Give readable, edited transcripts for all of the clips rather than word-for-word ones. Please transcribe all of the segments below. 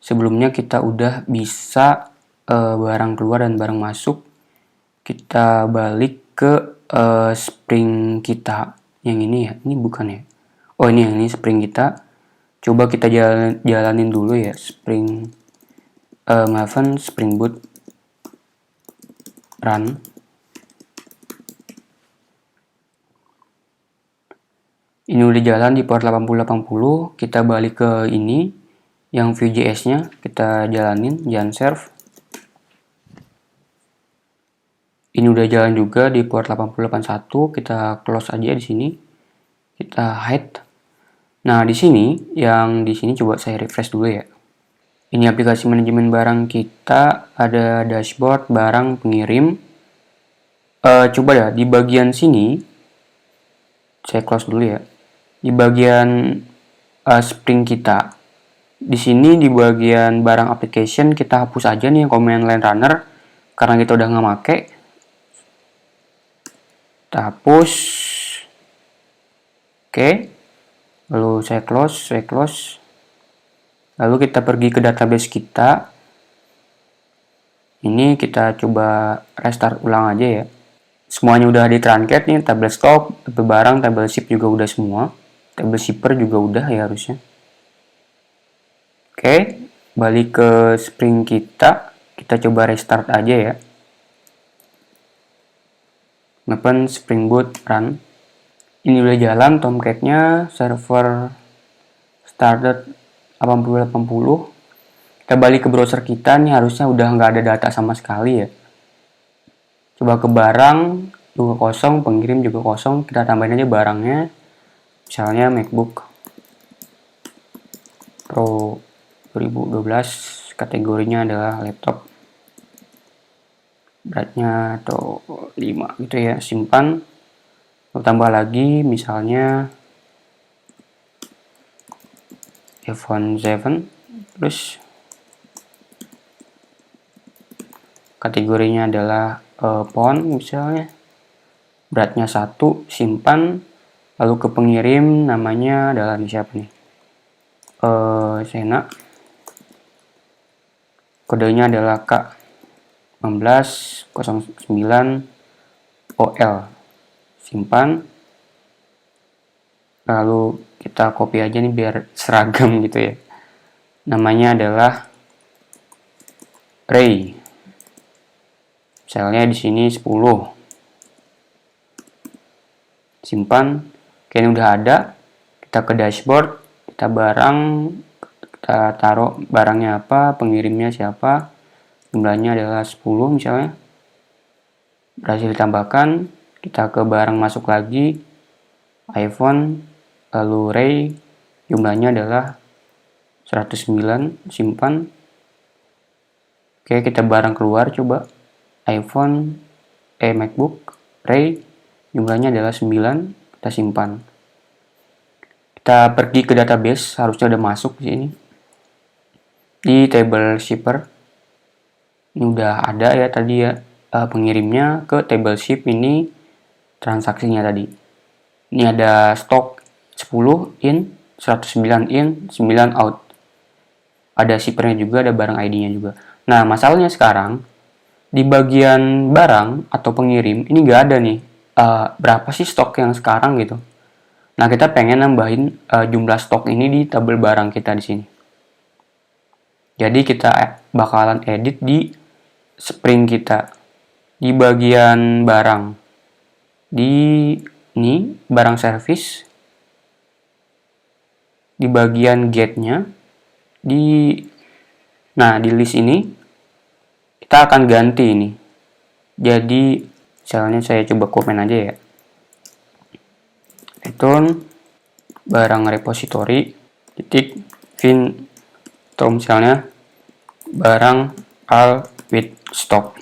sebelumnya kita udah bisa barang keluar dan barang masuk. Kita balik ke spring kita yang ini ya, ini bukan ya, oh ini yang ini spring kita. Coba kita jalanin dulu ya spring Maven Spring Boot run. Ini udah jalan di port 8080. Kita balik ke ini yang Vue.js nya kita jalanin, jangan serve. Ini udah jalan juga di port 8081. Kita close aja di sini. Kita hide. Nah, di sini coba saya refresh dulu ya. Ini aplikasi manajemen barang kita, ada dashboard, barang, pengirim. Coba ya di bagian sini saya close dulu ya. Di bagian spring kita, di sini di bagian barang application kita hapus aja nih command line runner karena kita udah nggak make. Kita hapus. Oke. Lalu saya close. Lalu kita pergi ke database kita. Ini kita coba restart ulang aja ya. Semuanya udah di truncat nih, tabel stock, tabel barang, tabel ship juga udah semua. Tabel shipper juga udah ya harusnya. Oke, balik ke spring kita. Kita coba restart aja ya. Open Spring Boot run. Ini udah jalan Tomcat-nya, server started 8080. Kita balik ke browser kita nih, harusnya udah nggak ada data sama sekali ya. Coba ke barang juga kosong, pengirim juga kosong. Kita tambahin aja barangnya, misalnya MacBook Pro 2012, kategorinya adalah laptop, beratnya atau 5 gitu ya. Simpan, lalu tambah lagi misalnya iPhone 7, terus kategorinya adalah phone misalnya, beratnya 1, simpan. Lalu ke pengirim, namanya adalah siapa nih, Sena, kodenya adalah K1909 OL, simpan. Lalu kita copy aja nih biar seragam gitu ya, namanya adalah Ray, misalnya di sini 10, simpan. Oke, ini udah ada. Kita ke dashboard, kita barang, kita taruh barangnya apa, pengirimnya siapa, jumlahnya adalah 10 misalnya, berhasil ditambahkan. Kita ke barang masuk lagi, iPhone, lalu Ray, jumlahnya adalah 109, simpan. Oke, kita barang keluar, coba iPhone, MacBook, Ray, jumlahnya adalah 9, kita simpan. Kita pergi ke database, harusnya udah masuk di sini. Di table shipper, ini udah ada ya tadi ya, pengirimnya. Ke table ship ini transaksinya tadi. Ini ada stok 10 in, 109 in, 9 out. Ada shippernya juga, ada barang ID-nya juga. Nah, masalahnya sekarang di bagian barang atau pengirim ini nggak ada nih berapa sih stok yang sekarang gitu. Nah, kita pengen nambahin jumlah stok ini di tabel barang kita di sini. Jadi kita bakalan edit di spring kita di bagian barang, di ini barang service, di bagian get-nya, di list ini kita akan ganti ini. Jadi misalnya saya coba komen aja ya, return barang repository titik fin atau misalnya barang all with stock.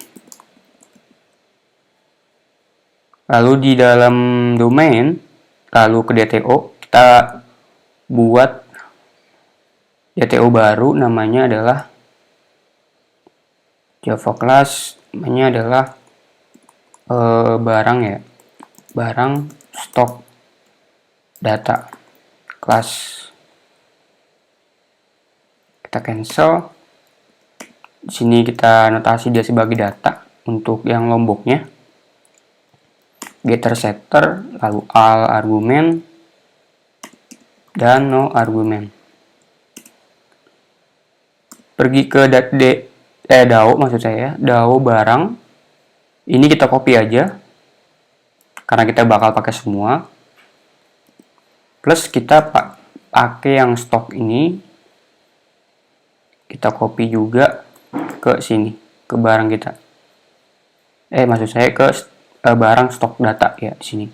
Lalu di dalam domain, lalu ke DTO, kita buat DTO baru, namanya adalah Java class, namanya adalah barang ya, barang stock data class. Kita cancel. Di sini kita notasi dia sebagai data untuk yang lomboknya. Getter setter, lalu all argumen, dan no argumen. Pergi ke DAO maksud saya, DAO barang. Ini kita copy aja, karena kita bakal pakai semua. Plus kita pakai yang stok ini, kita copy juga ke sini, ke barang kita. Maksud saya ke barang stok data ya di sini.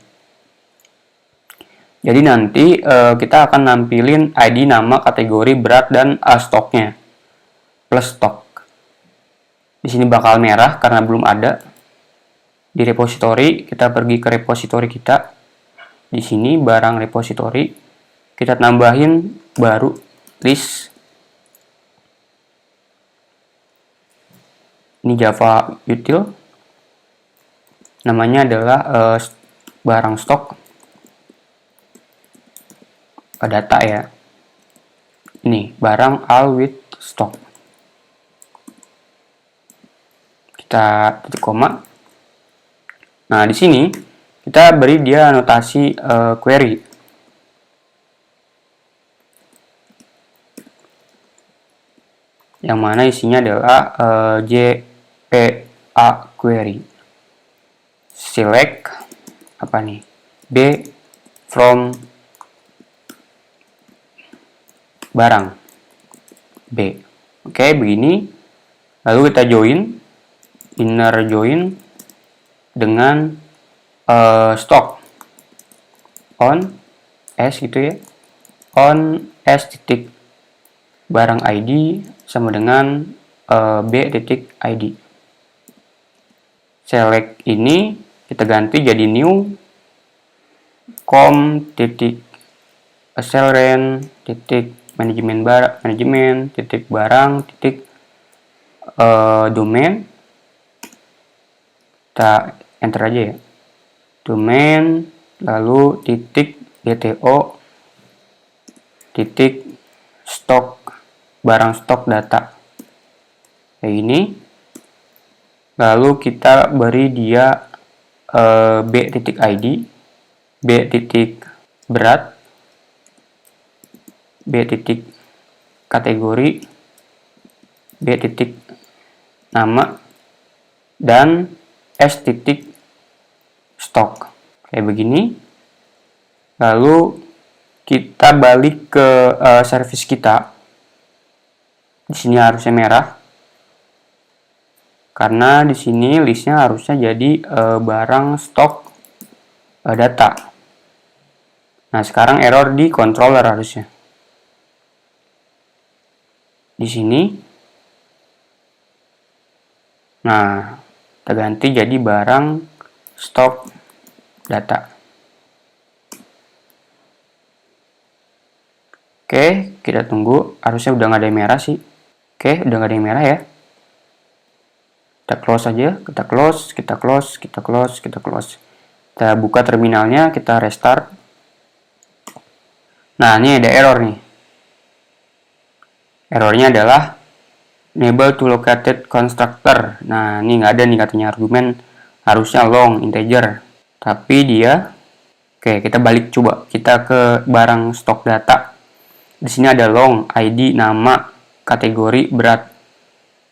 Jadi nanti kita akan nampilin ID, nama, kategori, berat, dan stoknya plus stok. Di sini bakal merah karena belum ada. Di repository kita pergi ke repository kita. Di sini barang repository kita tambahin baru list. Ini Java util, namanya adalah barang stok data ya. Ini barang all with stock. Kita titik koma. Nah, di sini kita beri dia notasi query. Yang mana isinya adalah JPA query. Select apa nih? B from barang B. Oke, begini. Lalu kita join, inner join dengan stock on s gitu ya. On s titik barang ID sama dengan b titik ID. Select ini kita ganti jadi new com titik accelerant titik manajemen titik barang titik domain. Kita enter aja ya, domain, lalu titik dto titik stok barang stok data kayak ini. Lalu kita beri dia b titik id, b titik berat, b titik kategori, b titik nama, dan s titik stok kayak begini. Lalu kita balik ke service kita. Di sini harusnya merah karena di sini listnya harusnya jadi barang stok data. Nah, sekarang error di controller harusnya. Di sini. Nah, kita ganti jadi barang stok data. Oke, kita tunggu. Harusnya udah nggak ada yang merah sih. Oke, udah nggak ada yang merah ya. Kita close aja. Kita close, kita close, kita close, kita close. Kita buka terminalnya, kita restart. Nah, ini ada error nih. Errornya adalah enable to located constructor. Nah, ini nggak ada nih katanya argumen, harusnya long integer. Tapi dia, oke, kita balik coba. Kita ke barang stok data. Di sini ada long, ID, nama, kategori, berat.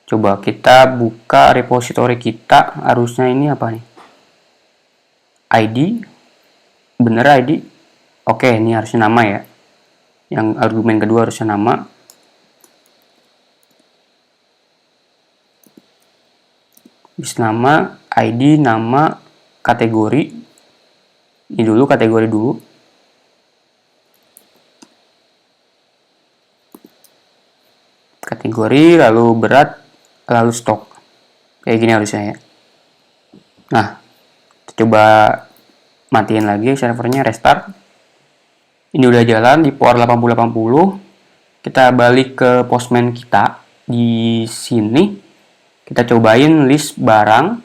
Coba kita buka repository kita. Harusnya ini apa nih? ID. Bener ID. Oke, ini harusnya nama ya. Yang argumen kedua harusnya nama. Bis nama, ID, nama, kategori. Ini dulu kategori dulu. Kategori, lalu berat, lalu stok. Kayak gini harusnya ya. Nah, kita coba matiin lagi servernya, restart. Ini udah jalan di port 8080. Kita balik ke Postman kita. Di sini kita cobain list barang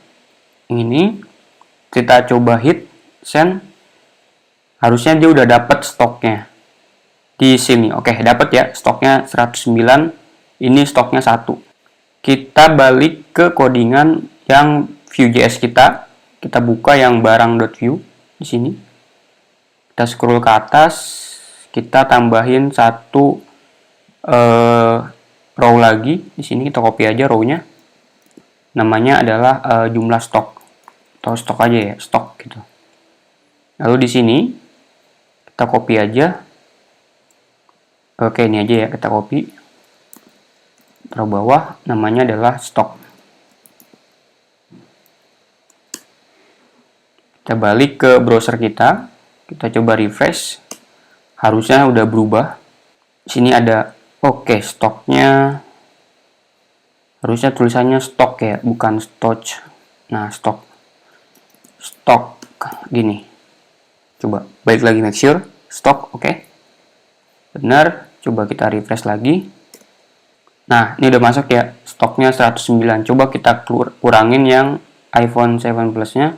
ini. Kita coba hit send. Harusnya dia udah dapat stoknya di sini. Oke, dapat ya stoknya 109. Ini stoknya 1. kita balik ke codingan yang Vue.js kita buka yang barang.view di sini. Kita scroll ke atas, kita tambahin satu row lagi. Di sini kita copy aja row-nya. Namanya adalah jumlah stok atau stok aja ya, stok gitu. Lalu di sini kita copy aja. Oke, ini aja ya, kita copy. Taruh bawah, namanya adalah stok. Kita balik ke browser kita coba refresh. Harusnya udah berubah. Di sini ada, oke, stoknya. Harusnya tulisannya stok ya, bukan storage. Nah, stok gini. Coba balik lagi, make sure stok, oke. Benar, coba kita refresh lagi. Nah, ini udah masuk ya, stoknya 109. Coba kita kurangin yang iPhone 7 Plus-nya.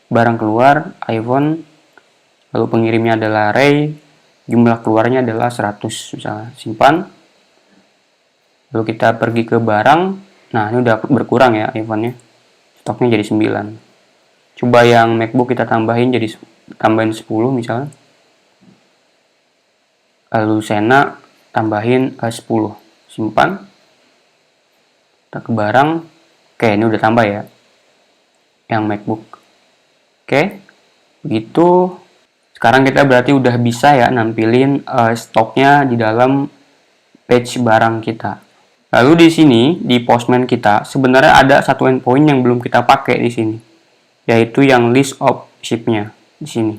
Barang keluar, iPhone, lalu pengirimnya adalah Ray, jumlah keluarnya adalah 100, misalnya. Simpan. Lalu kita pergi ke barang. Nah, ini udah berkurang ya iPhone-nya. Stoknya jadi 9. Coba yang MacBook kita tambahin 10 misalnya. Lalu Sena tambahin 10. Simpan. Kita ke barang. Oke, ini udah tambah ya. Yang MacBook. Oke. Begitu. Sekarang kita berarti udah bisa ya nampilin stoknya di dalam page barang kita. Lalu di sini di Postman kita sebenarnya ada satu endpoint yang belum kita pakai di sini, yaitu yang list of ship-nya di sini.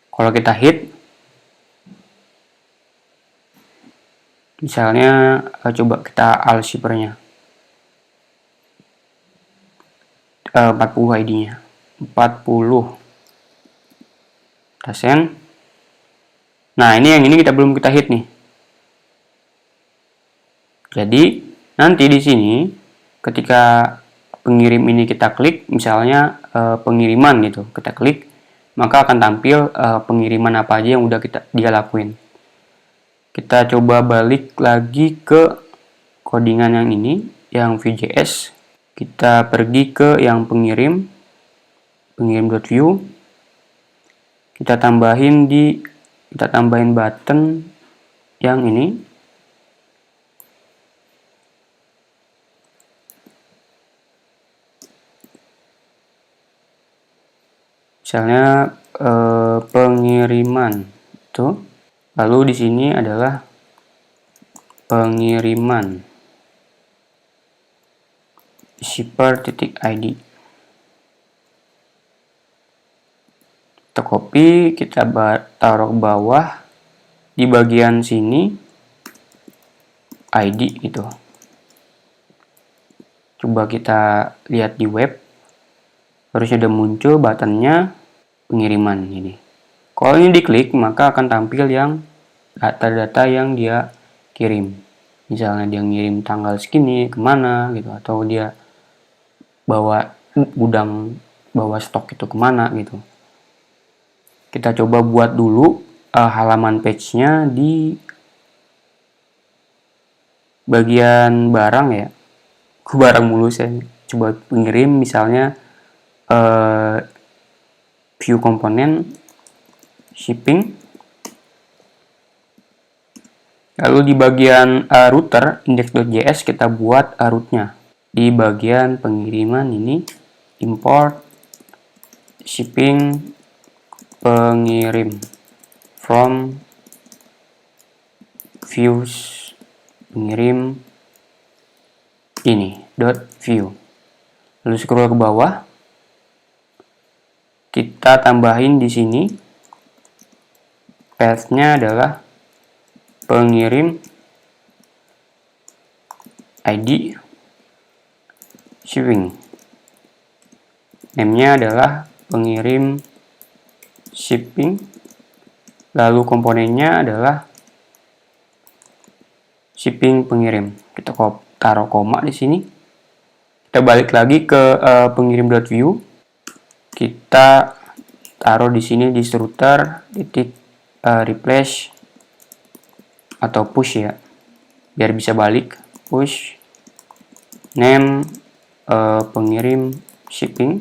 Kalau kita hit, misalnya coba kita all shipper-nya, 40 ID-nya, 40. Kita send. Nah, ini kita belum kita hit nih. Jadi, nanti di sini ketika pengirim ini kita klik, misalnya pengiriman gitu, kita klik, maka akan tampil pengiriman apa aja yang udah dia lakuin. Kita coba balik lagi ke codingan yang ini, yang Vue.js. Kita pergi ke yang pengirim.view. Kita tambahin button yang ini. Misalnya pengiriman itu, lalu di sini adalah pengiriman shipper.id. Kita copy, kita taruh ke bawah di bagian sini ID gitu. Coba kita lihat di web, harusnya udah muncul buttonnya pengiriman ini. Kalau ini diklik, maka akan tampil yang data-data yang dia kirim. Misalnya dia ngirim tanggal segini kemana gitu, atau dia bawa stok itu kemana gitu. Kita coba buat dulu halaman page-nya di bagian barang ya. Ke barang mulu saya coba pengirim, misalnya view komponen shipping. Lalu di bagian router index.js kita buat route-nya. Di bagian pengiriman ini import shipping pengirim from views pengirim ini .view. Lalu scroll ke bawah. Kita tambahin di sini path-nya adalah pengirim ID shipping. Name-nya adalah pengirim shipping. Lalu komponennya adalah shipping pengirim. Kita taruh koma di sini. Kita balik lagi ke pengirim.view. Kita taruh di sini di router replace atau push ya. biar bisa balik. Push name pengirim shipping,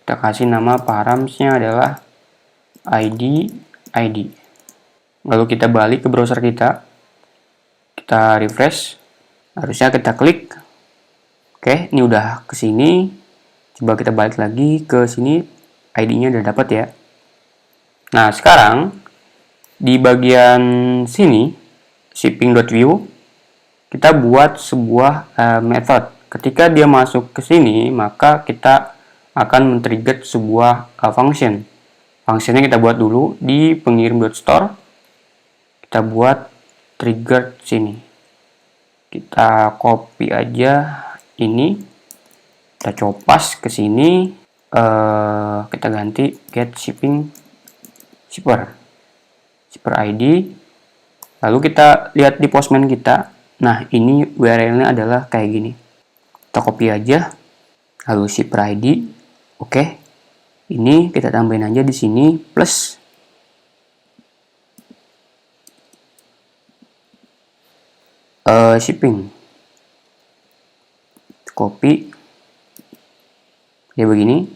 kita kasih nama paramsnya adalah ID. Lalu kita balik ke browser kita refresh, harusnya kita klik. Oke, ini udah ke sini. Coba kita balik lagi ke sini, ID-nya udah dapat ya. Nah, sekarang di bagian sini shipping.view kita buat sebuah method. Ketika dia masuk ke sini, maka kita akan men-trigger sebuah function. Functionnya kita buat dulu di pengirim.store. Kita buat trigger sini. Kita copy aja ini. Kita copas ke sini. Kita ganti get shipping shipper ID. Lalu kita lihat di Postman kita. Nah, ini URL-nya adalah kayak gini. Kita copy aja. Lalu shipper ID. Oke. Ini kita tambahin aja di sini plus shipping. Copy. Ya begini.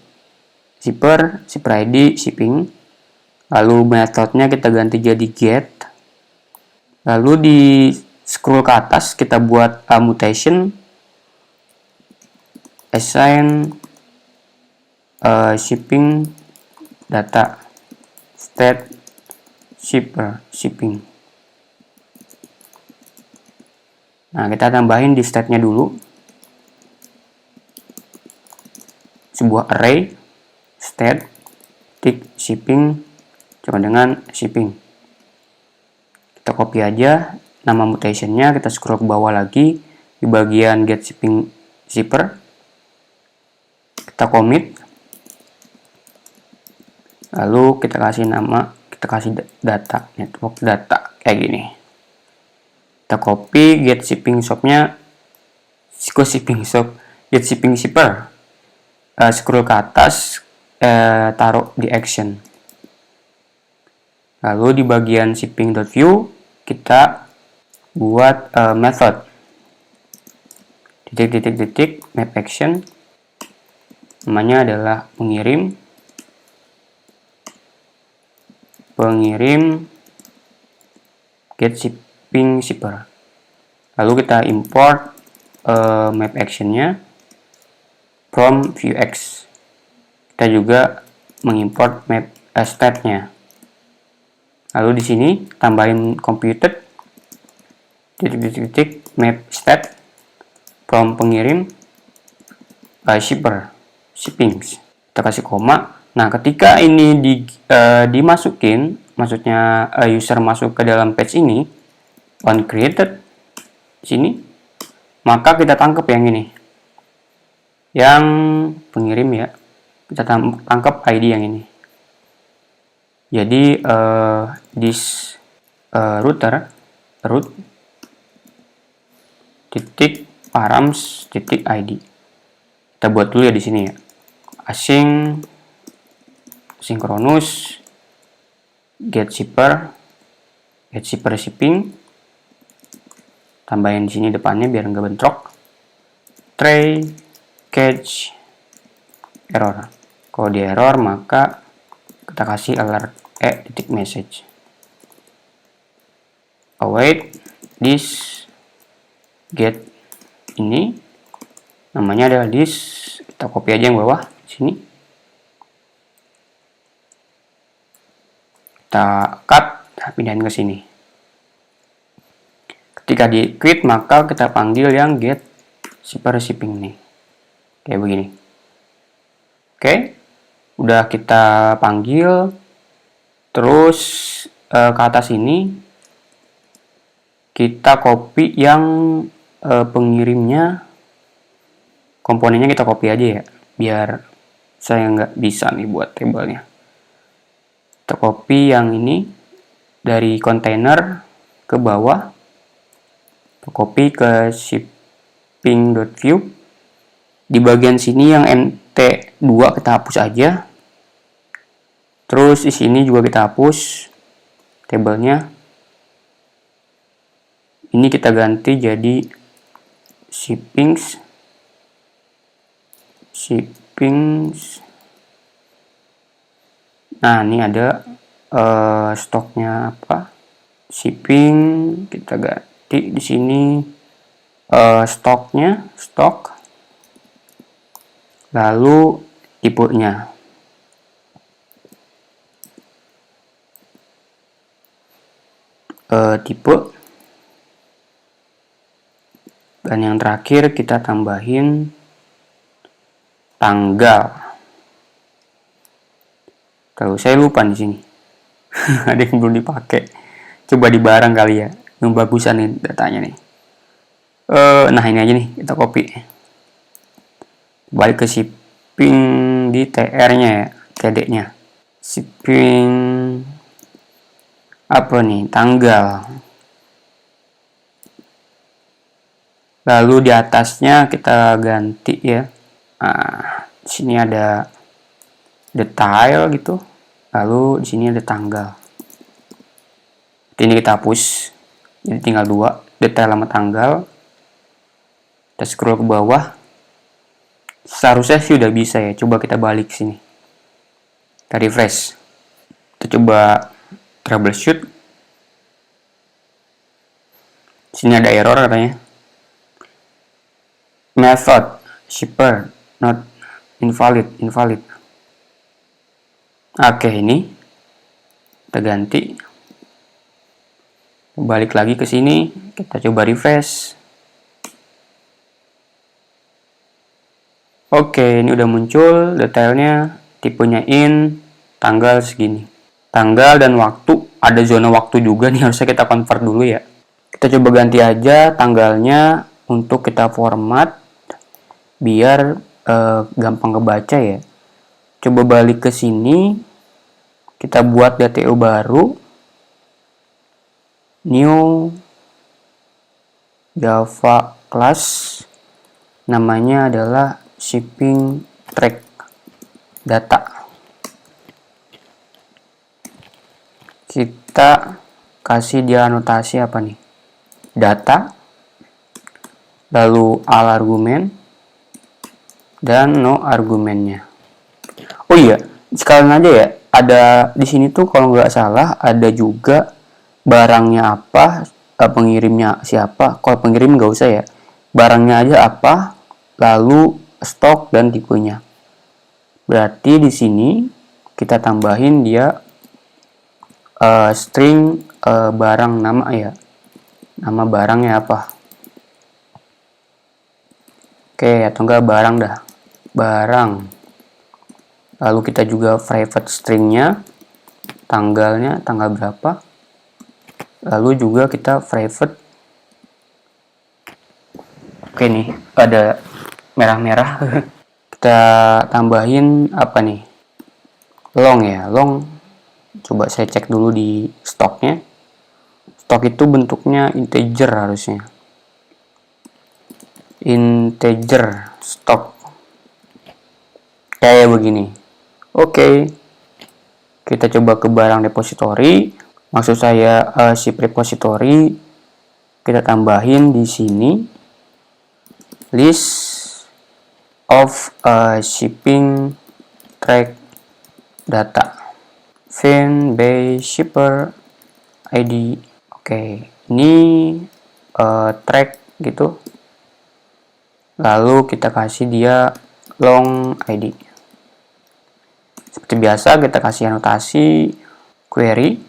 Shipper ID, shipping. Lalu metodenya kita ganti jadi get. Lalu di scroll ke atas kita buat mutation, assign shipping data, state shipper shipping. Nah, kita tambahin di state-nya dulu sebuah array state tick shipping sama dengan shipping. Kita copy aja nama mutationnya, kita scroll ke bawah lagi di bagian get shipping shipper, kita commit, lalu kita kasih nama, kita kasih data, network data kayak gini. Kita copy get shipping shopnya, get shipping shipper, scroll ke atas, taruh di action. Lalu di bagian shipping.view kita buat method titik map action, namanya adalah pengirim get shipping shipper. Lalu kita import map actionnya from Vuex. Kita juga mengimport map state-nya. Lalu di sini tambahin computed titik map state from pengirim shipper shippings. Kita kasih koma. Nah, ketika ini dimasukin, maksudnya user masuk ke dalam page ini on created sini, maka kita tangkap yang ini, yang pengirim ya, kita tangkap ID yang ini. Jadi this root titik params titik ID. Kita buat dulu ya di sini ya. Synchronous get shipper shipping. Tambahin di sini depannya biar nggak bentrok. Try catch error. Kalau di error maka kita kasih alert titik message. Await this get ini namanya adalah this. Kita copy aja yang bawah sini. Kita cut, pindahin ke sini. Ketika di quit maka kita panggil yang get shipper shipping nih. Kayak begini. Oke. Udah kita panggil, terus ke atas ini kita copy yang pengirimnya, komponennya kita copy aja ya, biar saya nggak bisa nih buat tabelnya. Kita copy yang ini dari kontainer ke bawah, kita copy ke shipping.view. Di bagian sini yang nt2 kita hapus aja. Terus di sini juga kita hapus tabelnya. Ini kita ganti jadi shippings. Nah, ini ada stoknya apa? Shipping, kita ganti di sini stoknya, stok. Lalu tipenya. Tipe. Dan yang terakhir kita tambahin tanggal. Kalau saya lupa di sini. Ada yang belum dipakai. Coba di barang kali ya. Yang bagusan nih datanya nih. Nah, ini aja nih, kita copy. Balik ke shipping di TR-nya ya, TD-nya. Shipping apa nih? Tanggal. Lalu di atasnya kita ganti ya. Nah, di sini ada detail gitu. Lalu di sini ada tanggal. Ini kita hapus. Jadi tinggal 2, detail sama tanggal. Kita scroll ke bawah. Seharusnya sih udah bisa ya. Coba kita balik sini. Kita refresh. Kita coba troubleshoot. Sini ada error katanya. Method shipper not invalid. Oke, ini kita ganti. Balik lagi ke sini, kita coba refresh. Oke, ini udah muncul detailnya, tipenya in, tanggal segini. Tanggal dan waktu, ada zona waktu juga nih, harusnya kita convert dulu ya. Kita coba ganti aja tanggalnya untuk kita format biar gampang kebaca ya. Coba balik ke sini, kita buat DTO baru, new Java class, namanya adalah shipping track data. Kita kasih dia anotasi apa nih? Data, lalu all argumen, dan no argumennya. Oh iya, sekalian aja ya, ada di sini tuh kalau nggak salah ada juga barangnya apa, pengirimnya siapa. Kalau pengirim nggak usah ya, barangnya aja apa, lalu stok dan tipenya. Berarti di sini kita tambahin dia string barang nama ya, nama barangnya apa. Oke, atau enggak barang dah, barang. Lalu kita juga private stringnya, tanggalnya, tanggal berapa. Lalu juga kita private. Oke nih, ada merah-merah. Kita tambahin apa nih? Long ya, long. Coba saya cek dulu di stoknya. Stok itu bentuknya integer harusnya. Integer stok. Kayak begini. Oke. Kita coba ke barang depository. Maksud saya ship repository. Kita tambahin di sini list of shipping track data. VIN by shipper ID. Oke, ini track gitu. Lalu kita kasih dia long ID. Seperti biasa kita kasih anotasi query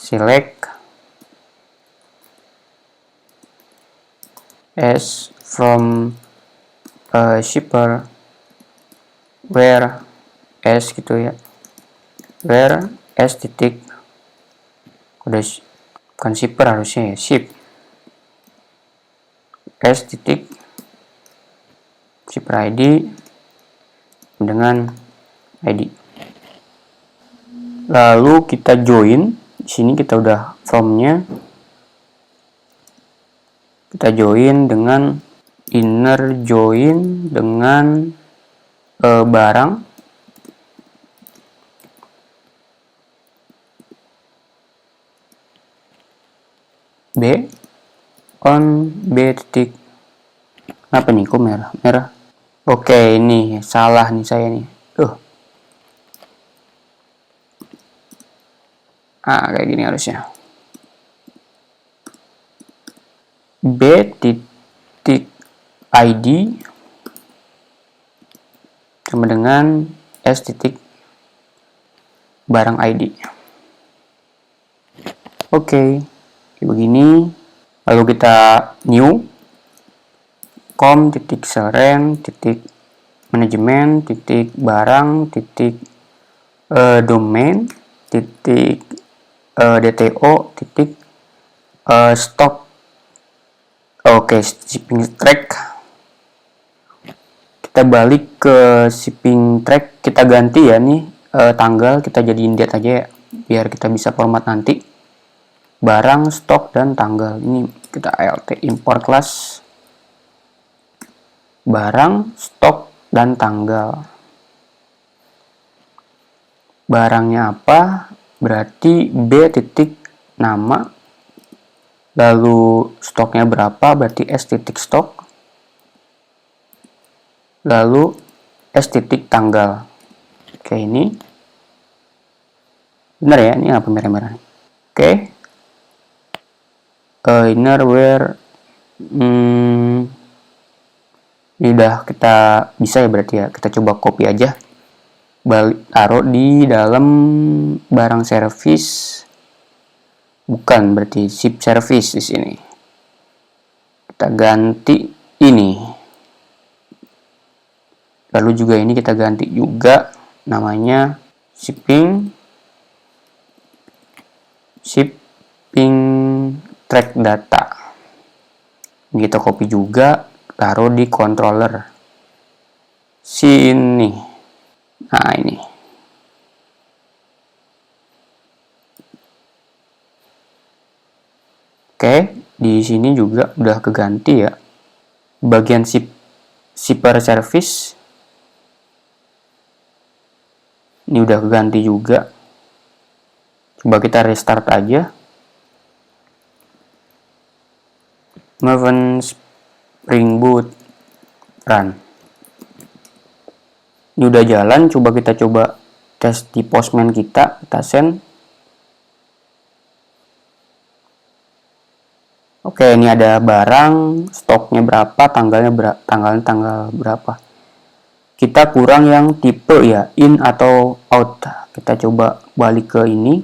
select as from shipper where s gitu ya, where s titik udah bukan shipper harusnya ya, ship s titik shipper ID dengan ID. Lalu kita join. Di sini kita udah from-nya. Kita join dengan inner join dengan barang. B on B titik. Apa nih, kok merah? Oke, ini salah nih saya nih. Kayak gini harusnya. B titik ID sama dengan S titik barang ID. Oke, kayak begini. Lalu kita new com titik seren titik manajemen titik barang titik domain titik DTO titik stok. Oke, shipping track. Kita balik ke shipping track, kita ganti ya nih tanggal, kita jadiin date aja ya, biar kita bisa format nanti. Barang, stok, dan tanggal. Ini kita ALT import class barang, stok, dan tanggal. Barangnya apa? Berarti B titik nama, lalu stoknya berapa, berarti S titik stok, lalu S titik tanggal. Oke, ini benar ya, ini apa merah-merah. Oke, innerwear ini udah kita bisa ya, berarti ya kita coba copy aja, taruh di dalam barang service, bukan, berarti ship service di sini. Kita ganti ini, lalu juga ini kita ganti juga namanya shipping track data. Ini kita copy juga, taruh di controller sini. Nah, ini oke, di sini juga udah keganti ya, bagian shipper service ini udah keganti juga. Coba kita restart aja. Maven Spring Boot run. Ini udah jalan, kita coba tes di Postman kita send. Oke, ini ada barang, stoknya berapa, tanggal berapa. Kita kurang yang tipe ya, in atau out. Kita coba balik ke ini.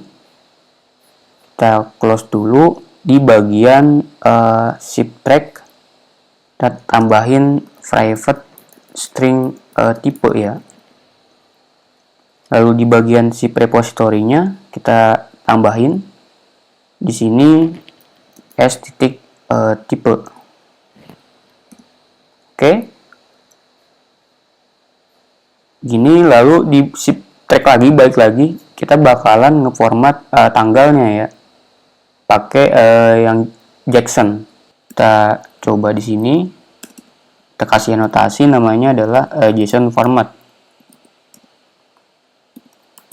Kita close dulu. Di bagian ship track, kita tambahin private string tipe ya. Lalu di bagian ship repository-nya kita tambahin di sini S titik tipe. Oke. Gini, lalu di ship track lagi, balik lagi, kita bakalan ngeformat tanggalnya ya, pakai yang Jackson. Kita coba di sini, kita kasih anotasi namanya adalah JSON format.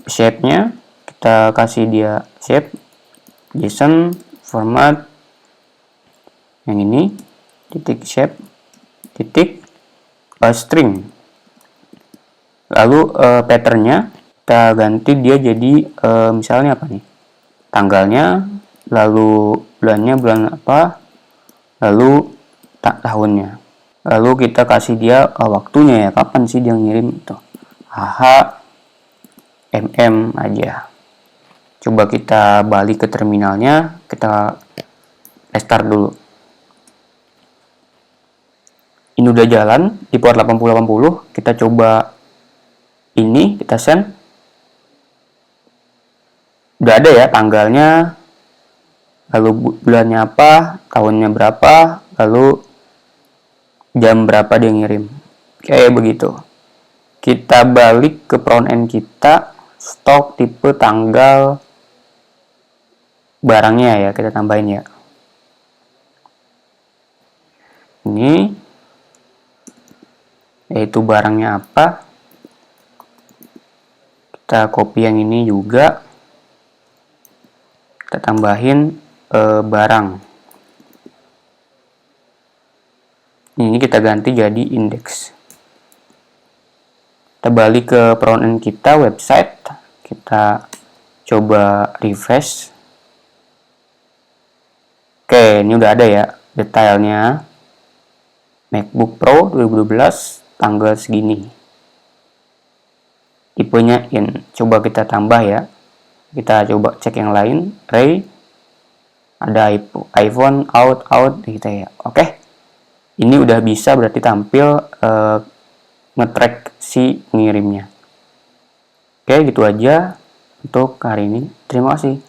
Shape-nya kita kasih dia shape JSON format yang ini, titik shape titik string. Lalu patternnya kita ganti dia jadi misalnya apa nih, tanggalnya, lalu bulannya bulan apa, lalu tahunnya, lalu kita kasih dia waktunya ya, kapan sih dia ngirim tuh, aja. Coba kita balik ke terminalnya, kita restart dulu. Ini udah jalan di port 8080. Kita coba ini, kita send. Udah ada ya tanggalnya, lalu bulannya apa, tahunnya berapa, lalu jam berapa dia ngirim. Kayak begitu. Kita balik ke front end kita, stok, tipe, tanggal, barangnya ya kita tambahin ya. Ini yaitu barangnya apa, kita copy yang ini juga, kita tambahin barang. Ini kita ganti jadi index. Kita balik ke front-end kita, website. Kita coba refresh. Oke, ini udah ada ya detailnya. MacBook Pro 2012, tanggal segini. Tipenya in. Coba kita tambah ya. Kita coba cek yang lain. Ray. Ada iPhone, out gitu ya. Oke. Ini udah bisa berarti tampil nge-track si pengirimnya. Oke, gitu aja untuk hari ini. Terima kasih.